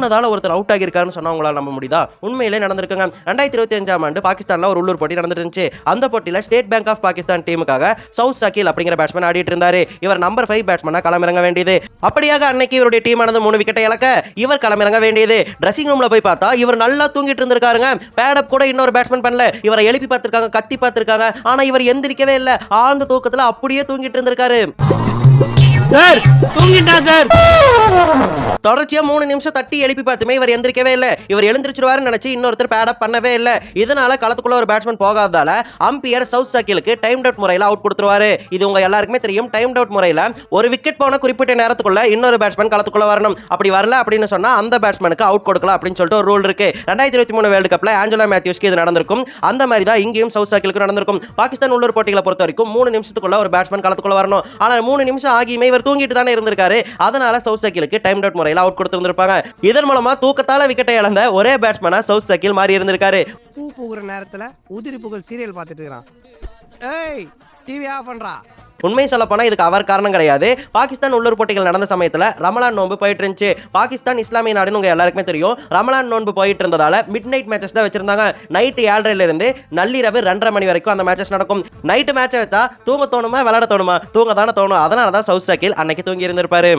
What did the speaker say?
தூங்குனதால ஒருத்தர் அவுட் ஆகியிருக்காருன்னு சொன்னா உங்களால நம்ப முடியுதா? உண்மையிலே நடந்திருக்குங்க. 2025ஆம் ஆண்டு பாகிஸ்தான்ல ஒரு உள்ளூர் போட்டி நடந்துருந்துச்சு. அந்த போட்டியில ஸ்டேட் பேங்க் ஆஃப் பாகிஸ்தான் டீமுக்காக சவுத் ஷக்கீல் அப்படிங்கிற பேட்ஸ்மேன் ஆடிட்டு இருந்தாரு. இவர் நம்பர் 5 பேட்ஸ்மேனா களமிறங்க வேண்டியது. அப்படியாக அன்னைக்கு இவருடைய டீம் ஆனது 3 விக்கெட்டை இழக்க இவர் களமிறங்க வேண்டியது. ட்ரெஸ்ஸிங் ரூம்ல போய் பார்த்தா இவர் நல்லா தூங்கிட்டு இருந்திருக்காருங்க. பேட் அப் கூட இன்னொரு பேட்ஸ்மேன் பண்ணல. இவரை எழுப்பி பார்த்திருக்காங்க, கத்தி பார்த்திருக்காங்க. ஆனா இவர் எந்திரிக்கவே இல்ல. ஆழ்ந்த தூக்கத்துல அப்படியே தூங்கிட்டு இருந்திருக்காரு. சார் தூங்கிட்டா சார். தொடர்ச்சியா 3 நிமிஷம் தட்டி எழுப்பி பார்த்துமே இவர் எந்திரிக்கவே இல்ல. இவர் எழுந்திருச்சிருவாருன்னு நினைச்சு இன்னொருத்தர் பேட் அப் பண்ணவே இல்ல. இதனால களத்துக்குள்ள ஒரு பேட்ஸ்மேன் போகாததால அம்பையர் சவுத் ஷக்கீலுக்கு டைம் அவுட் முறையில அவுட் கொடுத்துருவாரு. இது உங்க எல்லாருக்குமே தெரியும். டைம் அவுட் முறையில ஒரு விக்கெட் போன குறிப்பிட்ட நேரத்துக்குள்ள இன்னொரு பேட்ஸ்மேன் களத்துக்குள்ள வரணும். அப்படி வரல அப்படின்னு சொன்னா அந்த பேட்ஸ்மேனுக்கு அவுட் கொடுக்கலாம் அப்படின்னு சொல்லிட்டு ஒரு ரூல் இருக்கு. 2023 வேர்ல்ட் கப்ல ஆஞ்சலோ மேத்யூஸ்க்கு இது நடந்திருக்கும். அந்த மாதிரி தான் இங்கேயும் சவுத் ஷக்கீலுக்கு நடந்திருக்கும். பாகிஸ்தான் உள்ளூர் போட்டிகளை பொறுத்த வரைக்கும் 3 நிமிஷத்துக்குள்ள ஒரு பேட்ஸ்மேன் களத்துக்குள்ள வரணும். ஆனா 3 நிமிஷம் ஆகியுமே இவர் தூங்கிட்டு தானே இருந்திருக்காரு. அதனால சவுத் ஷக்கீலுக்கு டைம் அவுட் முறையில அவுட் கொடுத்திருந்திருப்பாங்க. இதன் மூலமா தூக்கத்தால விக்கெட்டை இழந்த ஒரே பேட்ஸ்மேனா சவுத் ஷக்கீல் மாறி இருந்திருக்காரு. பூ பூக்குற நேரத்துல உதிரி புகழ் சீரியல் பார்த்துட்டு இருக்கான். ஏய் டிவி ஆஃப் பண்றா. உண்மை சொல்ல போனா இதுக்கு அவர் காரணம் கிடையாது. பாகிஸ்தான் உள்ளூர் போட்டிகள் நடந்த சமயத்துல ரமலான் நோன்பு போயிட்டு இருந்துச்சு. பாகிஸ்தான் இஸ்லாமிய நாடுன்னு உங்க எல்லாருக்குமே தெரியும். ரமலான் நோன்பு போயிட்டு இருந்ததால மிட் நைட் மேட்சஸ் தான் வச்சிருந்தாங்க. நைட்டு 7:30 இருந்து நள்ளிரவு 2:30 மணி வரைக்கும் அந்த மேட்சஸ் நடக்கும். நைட்டு மேட்சை வச்சா தூங்க தோணுமா, விளையாட தோணுமா? தூங்க தானே தோணும். அதனால தான் சவுத் ஷக்கீல் அன்னைக்கு தூங்கி இருந்திருப்பாரு.